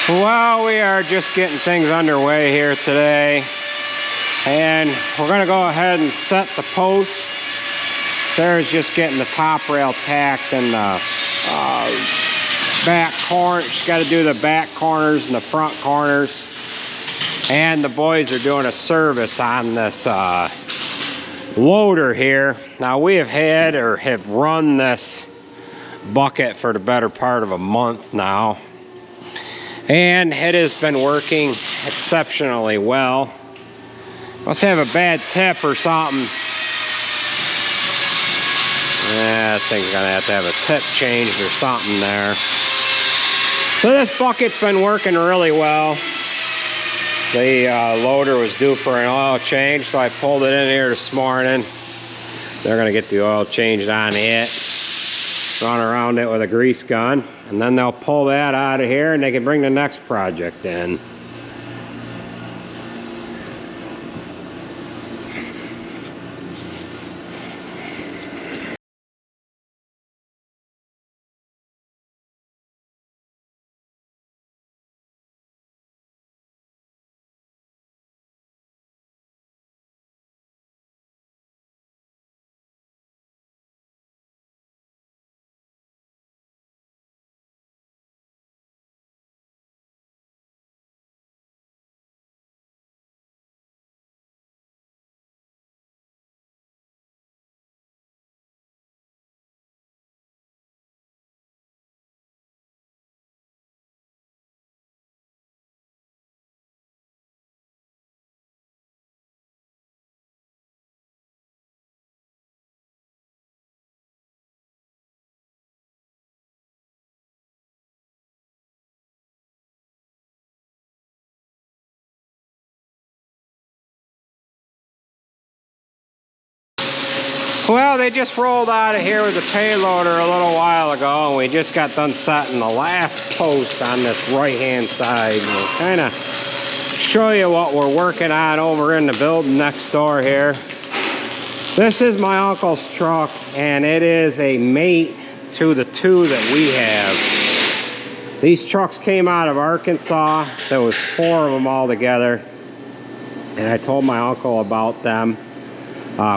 Well, we are just getting things underway here today, and we're going to go ahead and set the posts. Sarah's just getting the top rail tacked and the back corner. She's got to do the back corners and the front corners, and the boys are doing a service on this loader here. Now, we have run this bucket for the better part of a month now, and it has been working exceptionally well. Must have a bad tip or something. Yeah, this thing's gonna have to have a tip changed or something there. So this bucket's been working really well. The loader was due for an oil change, so I pulled it in here this morning. They're gonna get the oil changed on it, run around it with a grease gun, and then they'll pull that out of here and they can bring the next project in. Well, they just rolled out of here with the payloader a little while ago, and we just got done setting the last post on this right-hand side. We'll kind of show you what we're working on over in the building next door here. This is my uncle's truck, and it is a mate to the two that we have. These trucks came out of Arkansas. There was 4 of them all together, and I told my uncle about them.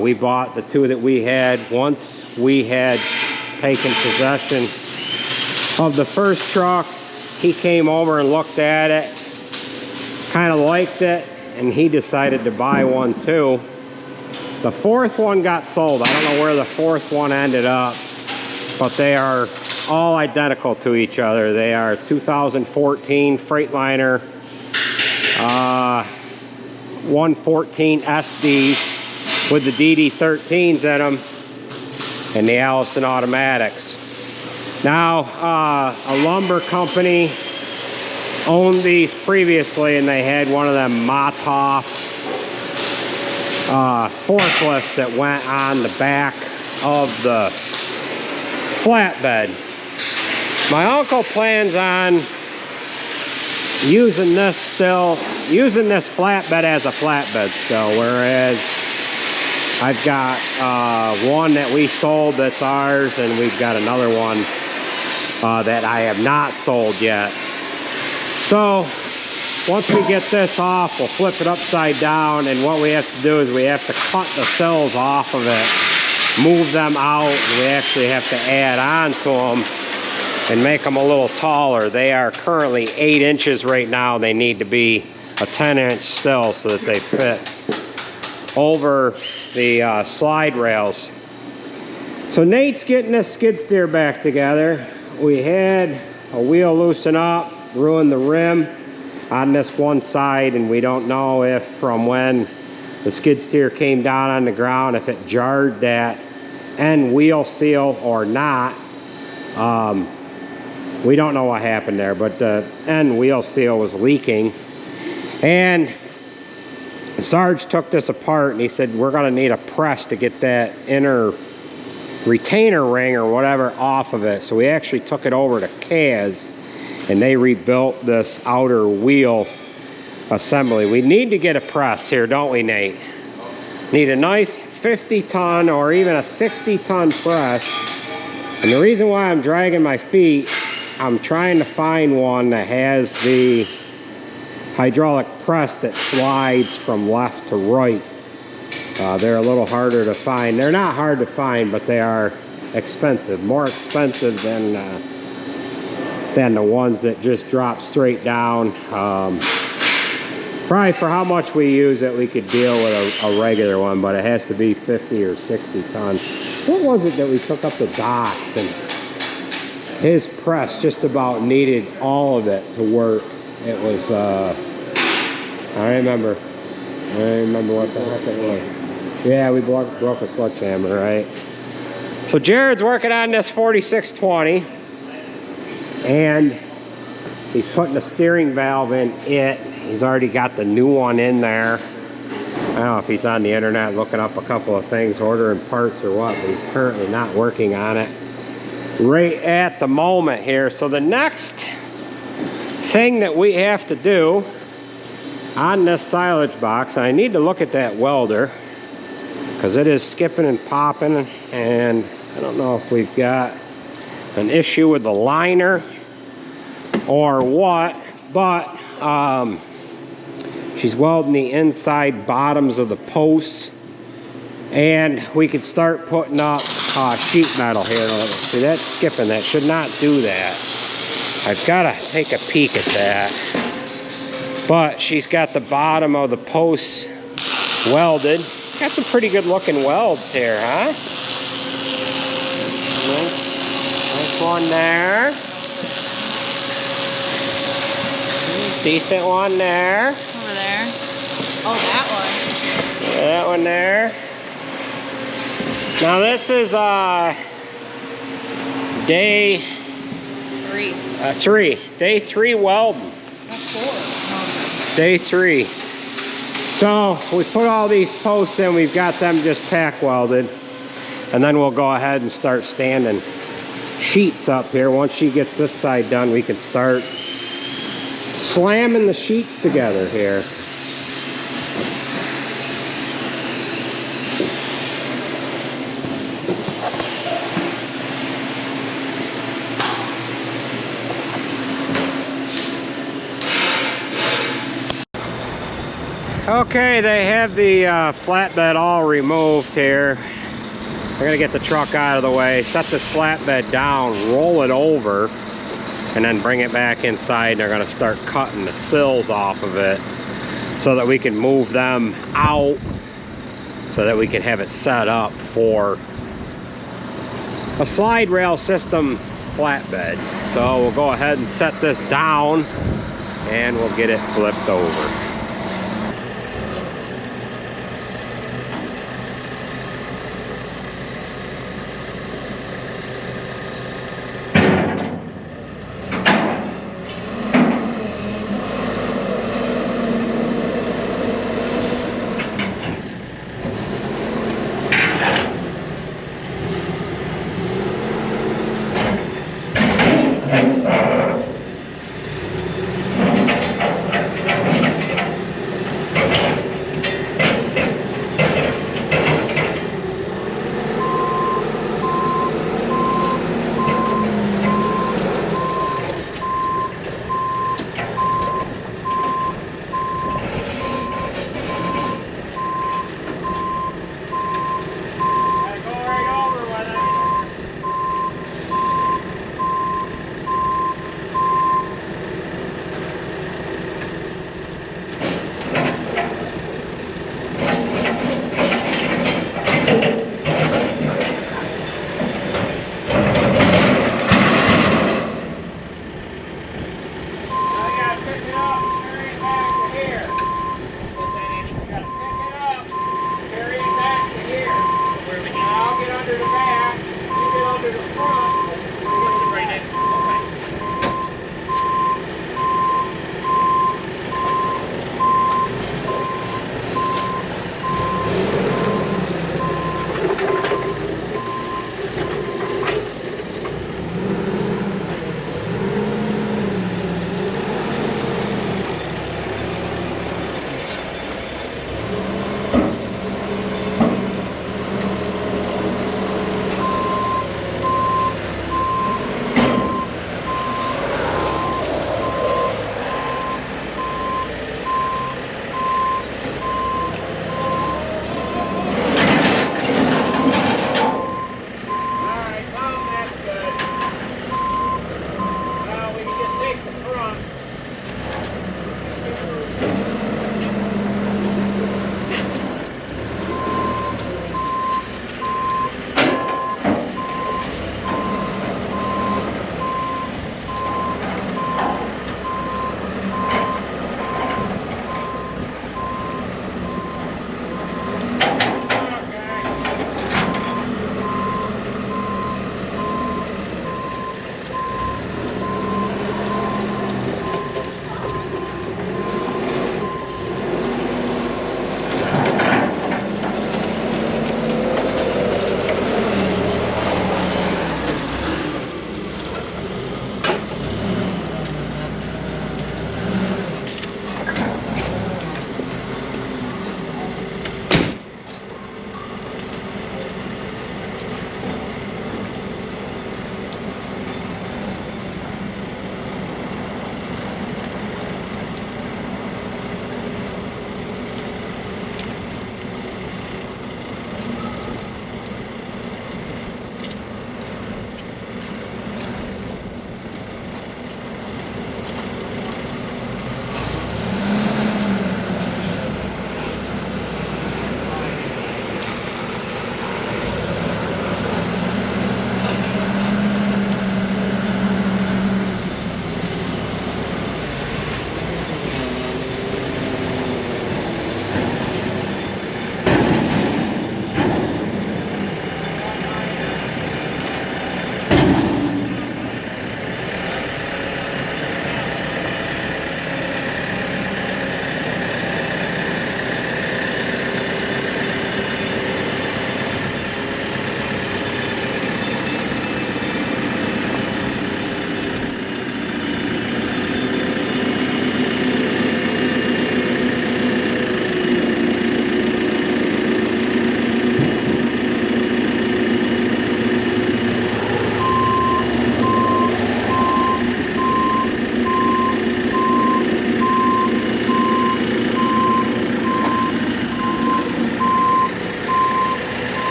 We bought the 2 that we had. Once we had taken possession of the first truck, he came over and looked at it, kind of liked it, and he decided to buy one too. The 4th one got sold. I don't know where the 4th one ended up, but they are all identical to each other. They are 2014 Freightliner 114 SDs with the DD13s in them and the Allison automatics. Now, a lumber company owned these previously, and they had one of them Matoff forklifts that went on the back of the flatbed. My uncle plans on using this flatbed as a flatbed still, whereas I've got one that we sold that's ours, and we've got another one that I have not sold yet. So once we get this off, we'll flip it upside down, and what we have to do is we have to cut the sills off of it, move them out, and we actually have to add on to them and make them a little taller. They are currently 8 inches right now. They need to be a 10-inch sill so that they fit over the slide rails. So Nate's getting this skid steer back together. We had a wheel loosen up, ruin the rim on this one side, and we don't know if from when the skid steer came down on the ground, if it jarred that end wheel seal or not. We don't know what happened there, but the end wheel seal was leaking. And Sarge took this apart, and he said, we're gonna need a press to get that inner retainer ring or whatever off of it. So we actually took it over to Kaz, and they rebuilt this outer wheel assembly. We need to get a press here, don't we, Nate? Need a nice 50-ton or even a 60-ton press. And the reason why I'm dragging my feet I'm trying to find one that has the hydraulic press that slides from left to right. They're a little harder to find. They're not hard to find, but they are expensive. More expensive than the ones that just drop straight down. Probably for how much we use it, we could deal with a regular one, but it has to be 50 or 60 tons. What was it that we took up the docks, and his press just about needed all of it to work. It was, I remember what the heck it was. Yeah, we broke a sledgehammer, right? So Jared's working on this 4620, and he's putting a steering valve in it. He's already got the new one in there. I don't know if he's on the internet looking up a couple of things, ordering parts or what, but he's currently not working on it right at the moment here. So the next thing that we have to do on this silage box, and I need to look at that welder because it is skipping and popping, and I don't know if we've got an issue with the liner or what, but she's welding the inside bottoms of the posts, and we could start putting up sheet metal here. See, that's skipping. That should not do that. I've got to take a peek at that. But she's got the bottom of the posts welded. Got some pretty good looking welds here, huh? Nice one there. Decent one there. Over there. Oh, that one. Yeah, that one there. Now this is day 3. Day 3 welding. That's 4. Day 3. So we put all these posts in. We've got them just tack welded, and then we'll go ahead and start standing sheets up here. Once she gets this side done, we can start slamming the sheets together here. Okay, they have the flatbed all removed here. We're gonna get the truck out of the way, set this flatbed down, roll it over, and then bring it back inside. They're gonna start cutting the sills off of it so that we can move them out, so that we can have it set up for a slide rail system flatbed. So we'll go ahead and set this down, and we'll get it flipped over.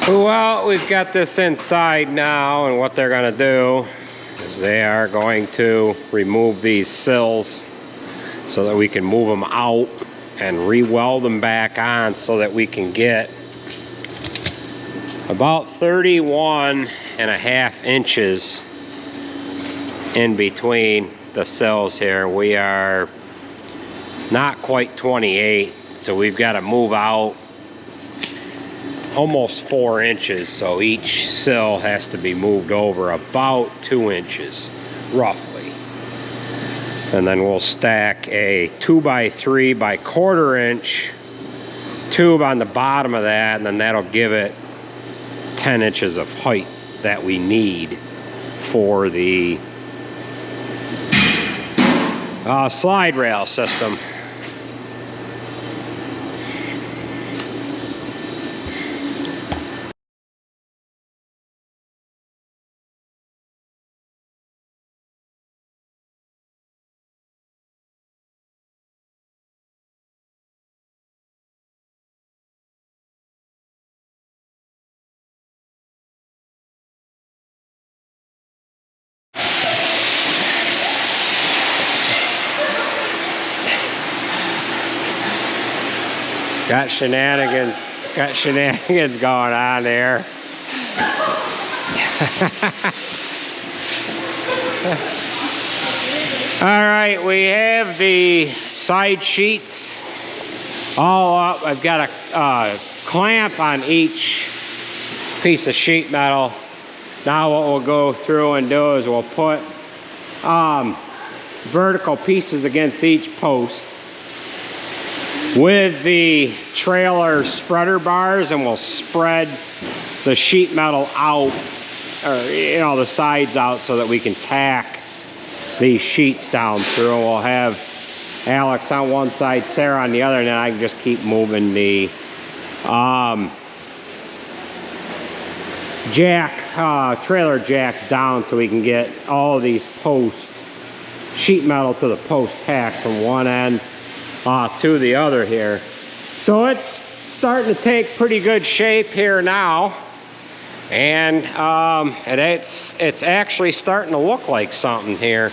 Well, we've got this inside now, and what they're going to do is they are going to remove these sills so that we can move them out and re-weld them back on so that we can get about 31.5 inches in between the sills here. We are not quite 28, so we've got to move out almost 4 inches, so each sill has to be moved over about 2 inches roughly, and then we'll stack a 2x3 by 1/4 inch tube on the bottom of that, and then that'll give it 10 inches of height that we need for the slide rail system. Got shenanigans going on there. All right, we have the side sheets all up. I've got a clamp on each piece of sheet metal. Now what we'll go through and do is we'll put vertical pieces against each post with the trailer spreader bars, and we'll spread the sheet metal out, or the sides out, so that we can tack these sheets down through. We'll have Alex on one side, Sarah on the other, and then I can just keep moving the trailer jacks down so we can get all of these sheet metal to the post tacked from one end to the other here. So it's starting to take pretty good shape here now, and it's actually starting to look like something here.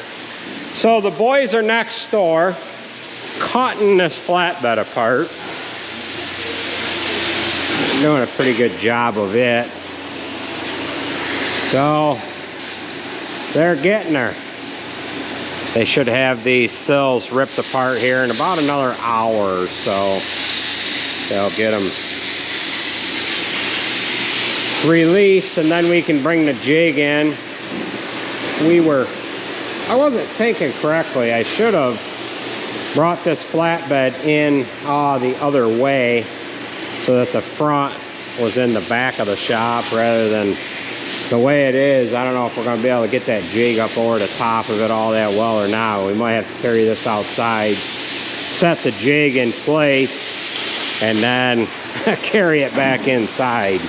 So the boys are next door cutting this flatbed apart. They're doing a pretty good job of it. So they're getting her. They should have these sills ripped apart here in about another hour or so. They'll get them released, and then we can bring the jig in. I wasn't thinking correctly. I should have brought this flatbed in the other way so that the front was in the back of the shop rather than the way it is. I don't know if we're going to be able to get that jig up over the top of it all that well or not. We might have to carry this outside, set the jig in place, and then carry it back inside.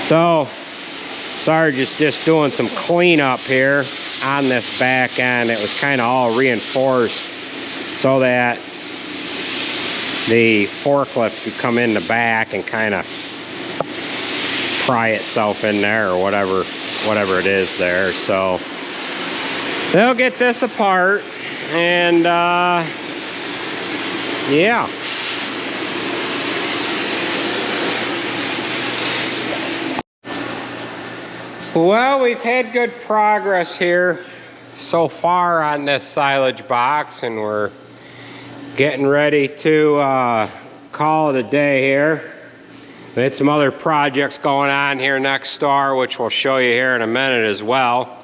So Sarge is just doing some cleanup here on this back end. It was kind of all reinforced so that the forklift could come in the back and kind of pry itself in there, or whatever it is there. So they'll get this apart, and yeah. Well, we've had good progress here so far on this silage box, and we're getting ready to call it a day here. We had some other projects going on here next door, which we'll show you here in a minute as well.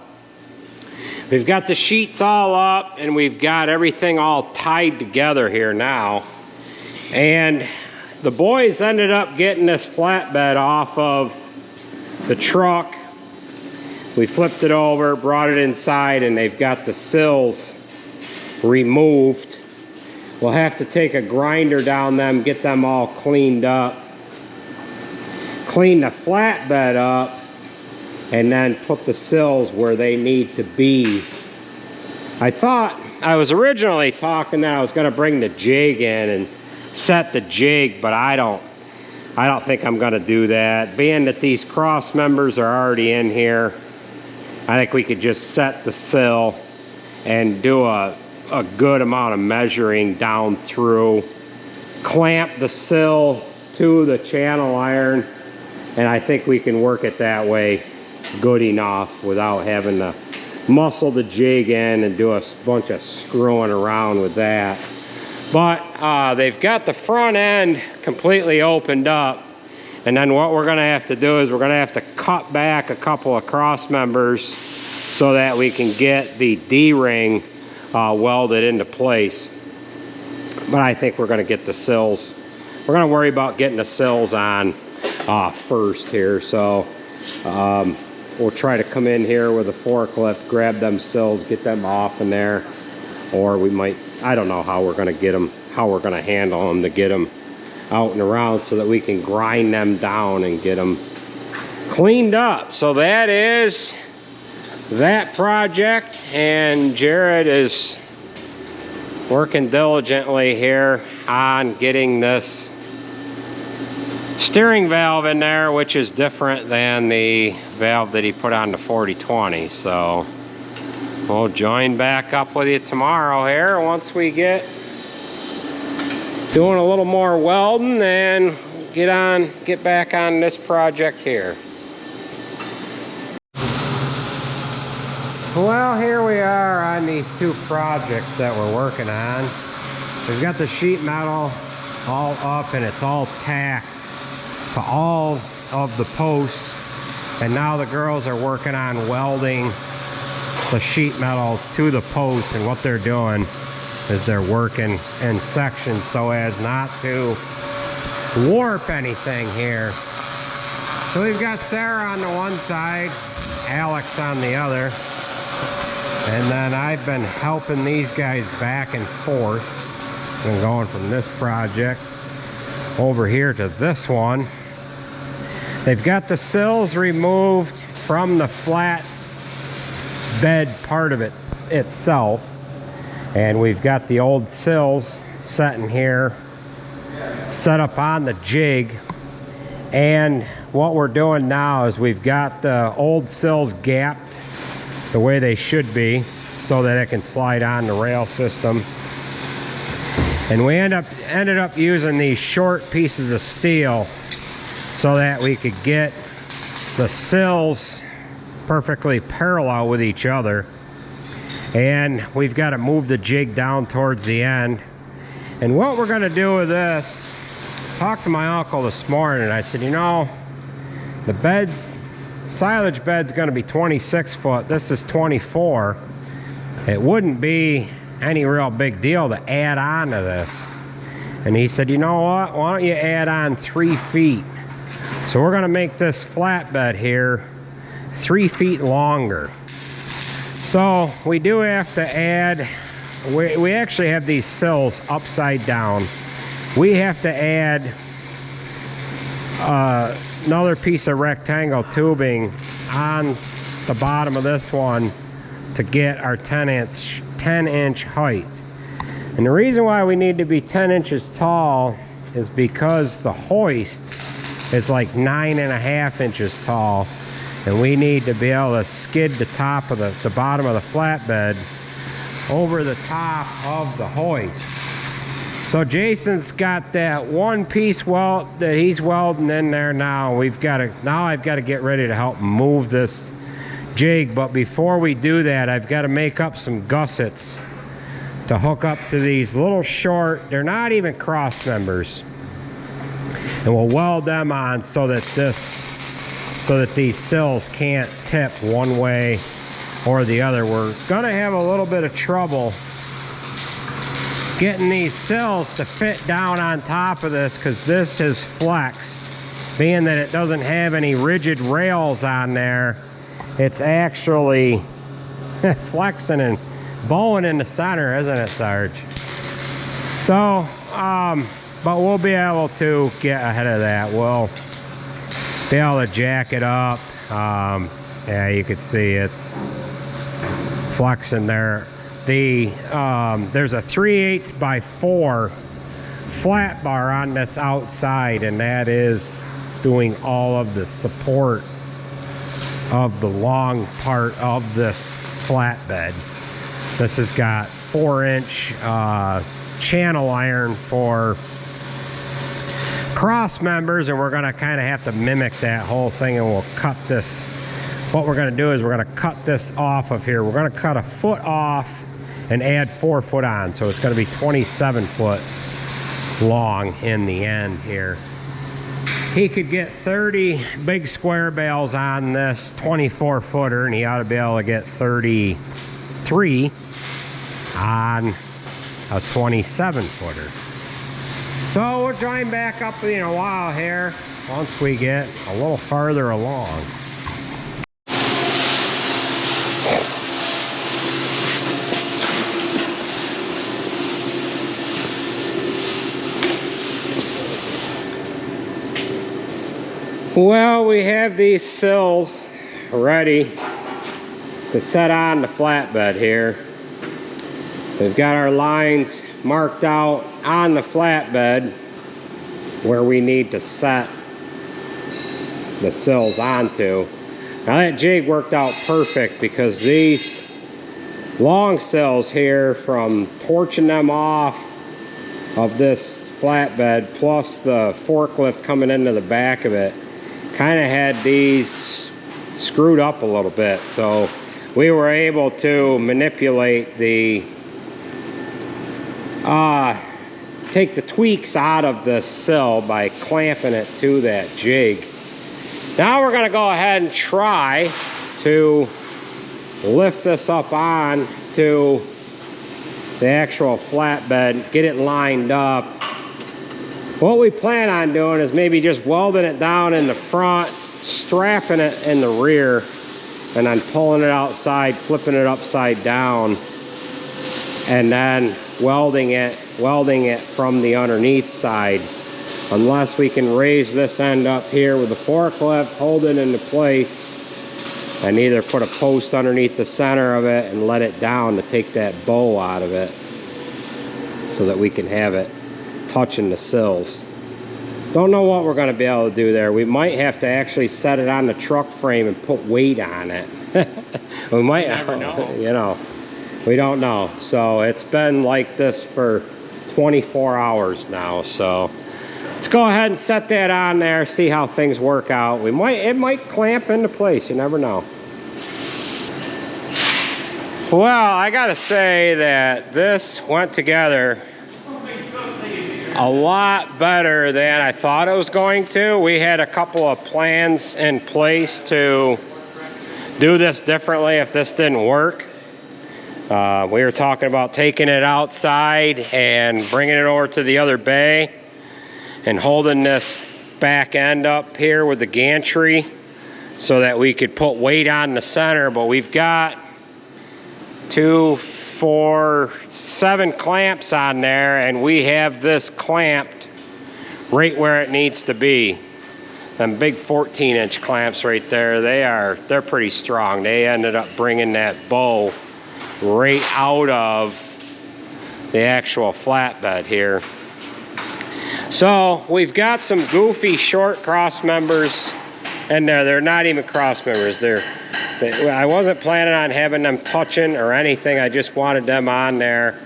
We've got the sheets all up, and we've got everything all tied together here now. And the boys ended up getting this flatbed off of the truck. We flipped it over, brought it inside, and they've got the sills removed. We'll have to take a grinder down them, get them all cleaned up, clean the flatbed up, and then put the sills where they need to be. I was originally talking that I was going to bring the jig in and set the jig, but I don't I don't think I'm gonna do that. Being that these cross members are already in here, I think we could just set the sill and do a good amount of measuring down through, clamp the sill to the channel iron, and I think we can work it that way good enough without having to muscle the jig in and do a bunch of screwing around with that. But they've got the front end completely opened up, and then what we're gonna have to do is we're gonna have to cut back a couple of cross members so that we can get the D-ring welded into place. But I think we're gonna get the sills. We're gonna worry about getting the sills on first here. So we'll try to come in here with a forklift, grab them sills, get them off in there, or we might, I don't know how we're gonna get them, how we're gonna handle them to get them out and around so that we can grind them down and get them cleaned up. So that is that project, and Jared is working diligently here on getting this steering valve in there, which is different than the valve that he put on the 4020. So we'll join back up with you tomorrow here once we get doing a little more welding and get back on this project here. Well, here we are on these two projects that we're working on. We've got the sheet metal all up and it's all tacked to all of the posts, and now the girls are working on welding the sheet metal to the post, and what they're doing is they're working in sections so as not to warp anything here. So we've got Sarah on the one side, Alex on the other, and then I've been helping these guys back and forth and going from this project over here to this one. They've got the sills removed from the flat bed part of it itself, and we've got the old sills sitting here set up on the jig. And what we're doing now is we've got the old sills gapped the way they should be so that it can slide on the rail system, and we ended up using these short pieces of steel so that we could get the sills perfectly parallel with each other. And we've got to move the jig down towards the end. And what we're going to do with this, talked to my uncle this morning, and I said, you know, the silage bed's going to be 26 foot. This is 24. It wouldn't be any real big deal to add on to this. And he said, you know what, why don't you add on 3 feet? So we're going to make this flatbed here 3 feet longer. So we do have to add, we actually have these sills upside down. We have to add another piece of rectangle tubing on the bottom of this one to get our 10 inch height. And the reason why we need to be 10 inches tall is because the hoist is like 9.5 inches tall, and we need to be able to skid the top of the bottom of the flatbed over the top of the hoist. So Jason's got that one piece weld that he's welding in there now. I've got to get ready to help move this jig, but before we do that, I've got to make up some gussets to hook up to these little short, they're not even cross members, and we'll weld them on so that these sills can't tip one way or the other. We're gonna have a little bit of trouble getting these sills to fit down on top of this because this is flexed. Being that it doesn't have any rigid rails on there, it's actually flexing and bowing in the center, isn't it, Sarge? So, but we'll be able to get ahead of that. We'll be able to jack it up. Yeah, you can see it's flexing there. There's a 3/8 by 4 flat bar on this outside, and that is doing all of the support of the long part of this flatbed. This has got 4-inch channel iron for cross members, and we're gonna kind of have to mimic that whole thing, and we'll cut this. What we're gonna do is we're gonna cut this off of here. We're gonna cut a foot off and add 4 foot on, so it's gonna be 27 foot long in the end here. He could get 30 big square bales on this 24 footer, and he ought to be able to get 33 on a 27 footer. So we'll join back up in a while here once we get a little farther along. Well, we have these sills ready to set on the flatbed here. We've got our lines marked out on the flatbed where we need to set the sills onto. Now that jig worked out perfect because these long sills here, from torching them off of this flatbed plus the forklift coming into the back of it, kind of had these screwed up a little bit. So we were able to manipulate the take the tweaks out of the sill by clamping it to that jig. Now we're going to go ahead and try to lift this up on to the actual flatbed, get it lined up. What we plan on doing is maybe just welding it down in the front, strapping it in the rear, and then pulling it outside, flipping it upside down, and then welding it from the underneath side. Unless we can raise this end up here with the forklift, hold it into place, and either put a post underneath the center of it and let it down to take that bow out of it so that we can have it touching the sills. Don't know what we're going to be able to do there. We might have to actually set it on the truck frame and put weight on it. We might, never know. You know, we don't know. So it's been like this for 24 hours now. So let's go ahead and set that on there, see how things work out. It might clamp into place, you never know. Well, I gotta say that this went together a lot better than I thought it was going to. We had a couple of plans in place to do this differently if this didn't work. We were talking about taking it outside and bringing it over to the other bay and holding this back end up here with the gantry so that we could put weight on the center. But we've got 2, 4, 7 clamps on there, and we have this clamped right where it needs to be. Them big 14-inch clamps right there, they're pretty strong. They ended up bringing that bow right out of the actual flatbed here. So we've got some goofy short cross members in there. They're not even cross members. I wasn't planning on having them touching or anything. I just wanted them on there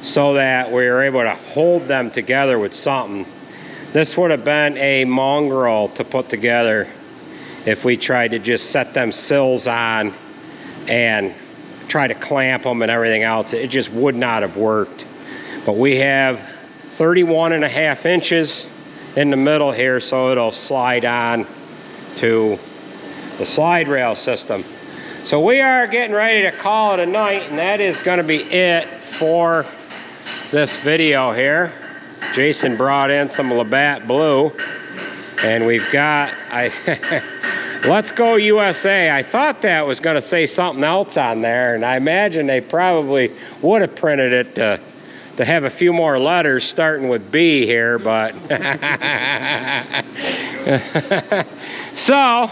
so that we were able to hold them together with something. This would have been a mongrel to put together if we tried to just set them sills on and try to clamp them and everything else. It just would not have worked. But we have 31.5 inches in the middle here, so it'll slide on to the slide rail system. So we are getting ready to call it a night, and that is going to be it for this video here. Jason brought in some Labatt Blue, and we've got Let's Go USA. I thought that was going to say something else on there, and I imagine they probably would have printed it to have a few more letters starting with B here, but so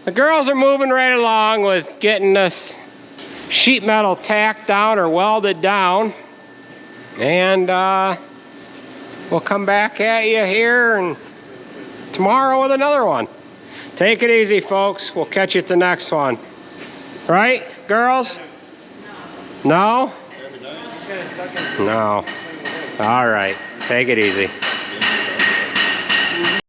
the girls are moving right along with getting this sheet metal tacked down or welded down, and we'll come back at you here and tomorrow with another one. Take it easy, folks. We'll catch you at the next one. Right, girls? No? No. All right. Take it easy.